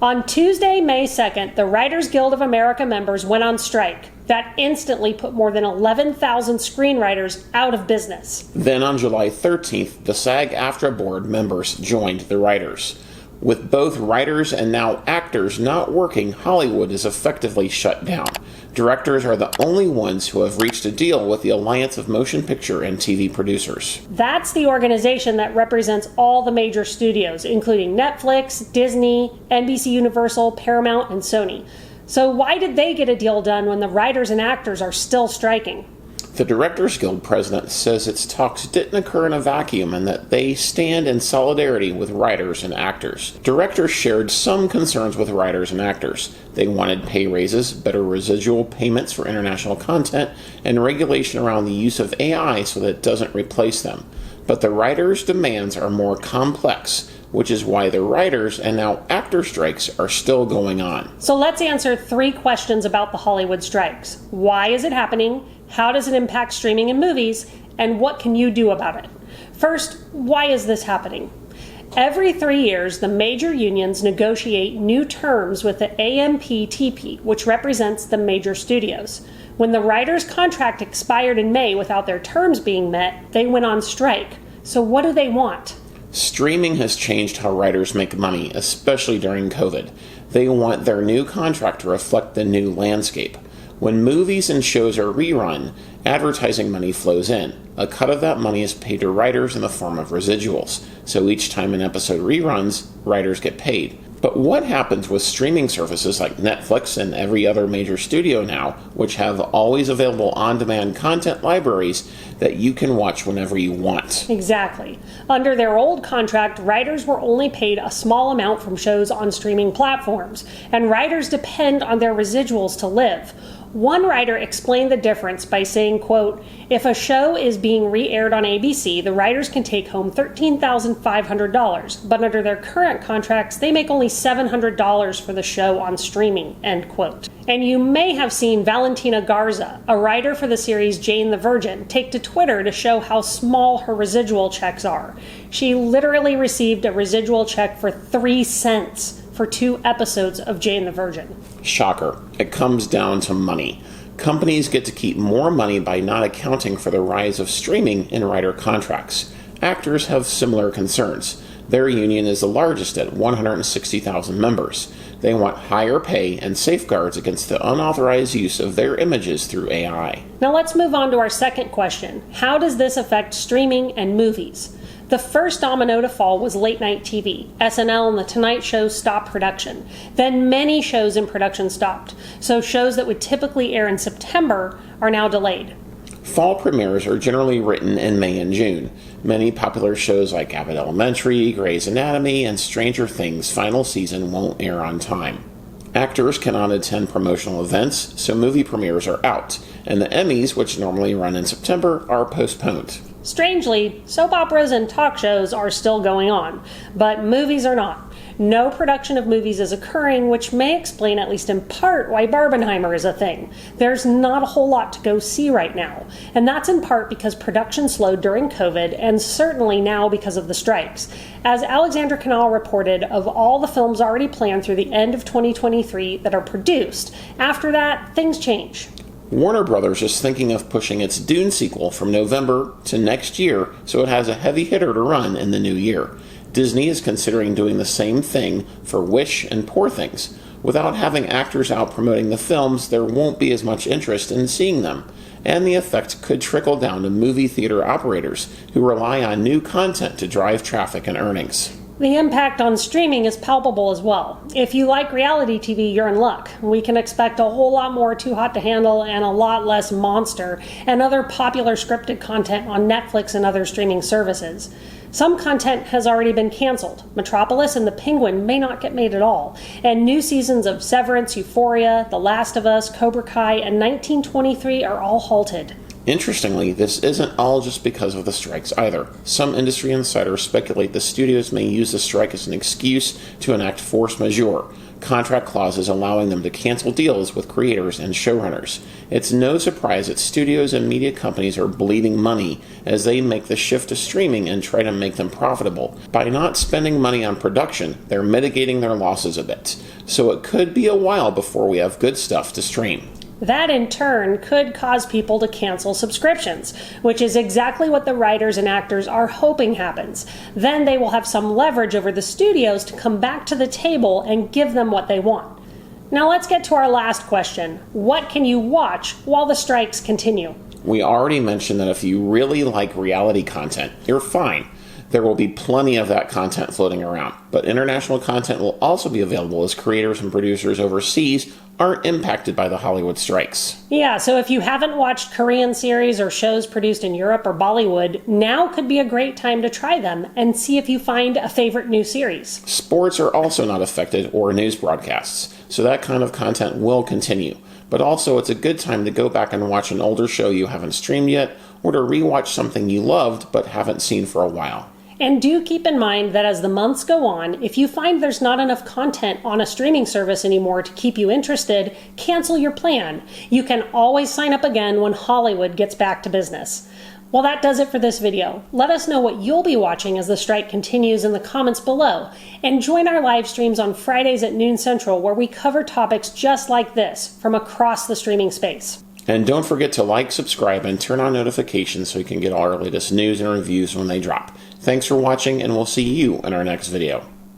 On Tuesday, May 2nd, the Writers Guild of America members went on strike. That instantly put more than 11,000 screenwriters out of business. Then on July 13th, the SAG-AFTRA board members joined the writers. With both writers and now actors not working, Hollywood is effectively shut down. Directors are the only ones who have reached a deal with the Alliance of Motion Picture and TV Producers. That's the organization that represents all the major studios, including Netflix, Disney, NBC Universal, Paramount, and Sony. So why did they get a deal done when the writers and actors are still striking? The Directors Guild president says its talks didn't occur in a vacuum and that they stand in solidarity with writers and actors. Directors shared some concerns with writers and actors. They wanted pay raises, better residual payments for international content, and regulation around the use of AI so that it doesn't replace them. But the writers' demands are more complex, which is why the writers and now actor strikes are still going on. So let's answer 3 questions about the Hollywood strikes. Why is it happening? How does it impact streaming and movies? And what can you do about it? First, why is this happening? Every 3 years, the major unions negotiate new terms with the AMPTP, which represents the major studios. When the writers' contract expired in May without their terms being met, they went on strike. So what do they want? Streaming has changed how writers make money, especially during COVID. They want their new contract to reflect the new landscape. When movies and shows are rerun, advertising money flows in. A cut of that money is paid to writers in the form of residuals. So each time an episode reruns, writers get paid. But what happens with streaming services like Netflix and every other major studio now, which have always available on-demand content libraries that you can watch whenever you want? Exactly. Under their old contract, writers were only paid a small amount from shows on streaming platforms, and writers depend on their residuals to live. One writer explained the difference by saying, quote, "If a show is being re-aired on ABC, the writers can take home $13,500, but under their current contracts, they make only $700 for the show on streaming," end quote. And you may have seen Valentina Garza, a writer for the series Jane the Virgin, take to Twitter to show how small her residual checks are. She literally received a residual check for 3 cents for 2 episodes of Jane the Virgin. Shocker. It comes down to money. Companies get to keep more money by not accounting for the rise of streaming in writer contracts. Actors have similar concerns. Their union is the largest at 160,000 members. They want higher pay and safeguards against the unauthorized use of their images through AI. Now let's move on to our second question. How does this affect streaming and movies? The first domino to fall was late-night TV. SNL and The Tonight Show stopped production. Then many shows in production stopped. So shows that would typically air in September are now delayed. Fall premieres are generally written in May and June. Many popular shows like Abbott Elementary, Grey's Anatomy, and Stranger Things' final season won't air on time. Actors cannot attend promotional events, so movie premieres are out, and the Emmys, which normally run in September, are postponed. Strangely, soap operas and talk shows are still going on, but movies are not. No production of movies is occurring, which may explain, at least in part, why Barbenheimer is a thing. There's not a whole lot to go see right now, and that's in part because production slowed during COVID, and certainly now because of the strikes. As Alexandra Canal reported, of all the films already planned through the end of 2023 that are produced, after that, things change. Warner Brothers is thinking of pushing its Dune sequel from November to next year so it has a heavy hitter to run in the new year. Disney is considering doing the same thing for Wish and Poor Things. Without having actors out promoting the films, there won't be as much interest in seeing them, and the effect could trickle down to movie theater operators who rely on new content to drive traffic and earnings. The impact on streaming is palpable as well. If you like reality TV, you're in luck. We can expect a whole lot more Too Hot to Handle and a lot less Monster and other popular scripted content on Netflix and other streaming services. Some content has already been canceled. Metropolis and The Penguin may not get made at all, and new seasons of Severance, Euphoria, The Last of Us, Cobra Kai, and 1923 are all halted. Interestingly, this isn't all just because of the strikes either. Some industry insiders speculate the studios may use the strike as an excuse to enact force majeure, contract clauses allowing them to cancel deals with creators and showrunners. It's no surprise that studios and media companies are bleeding money as they make the shift to streaming and try to make them profitable. By not spending money on production, they're mitigating their losses a bit. So it could be a while before we have good stuff to stream. That in turn could cause people to cancel subscriptions, which is exactly what the writers and actors are hoping happens. Then they will have some leverage over the studios to come back to the table and give them what they want. Now let's get to our last question. What can you watch while the strikes continue? We already mentioned that if you really like reality content, you're fine. There will be plenty of that content floating around, but international content will also be available as creators and producers overseas aren't impacted by the Hollywood strikes. Yeah, so if you haven't watched Korean series or shows produced in Europe or Bollywood, now could be a great time to try them and see if you find a favorite new series. Sports are also not affected, or news broadcasts, so that kind of content will continue. But also, it's a good time to go back and watch an older show you haven't streamed yet, or to rewatch something you loved but haven't seen for a while. And do keep in mind that as the months go on, if you find there's not enough content on a streaming service anymore to keep you interested, cancel your plan. You can always sign up again when Hollywood gets back to business. Well, that does it for this video. Let us know what you'll be watching as the strike continues in the comments below. And join our live streams on Fridays at noon Central, where we cover topics just like this from across the streaming space. And don't forget to like, subscribe, and turn on notifications so you can get all our latest news and reviews when they drop. Thanks for watching, and we'll see you in our next video.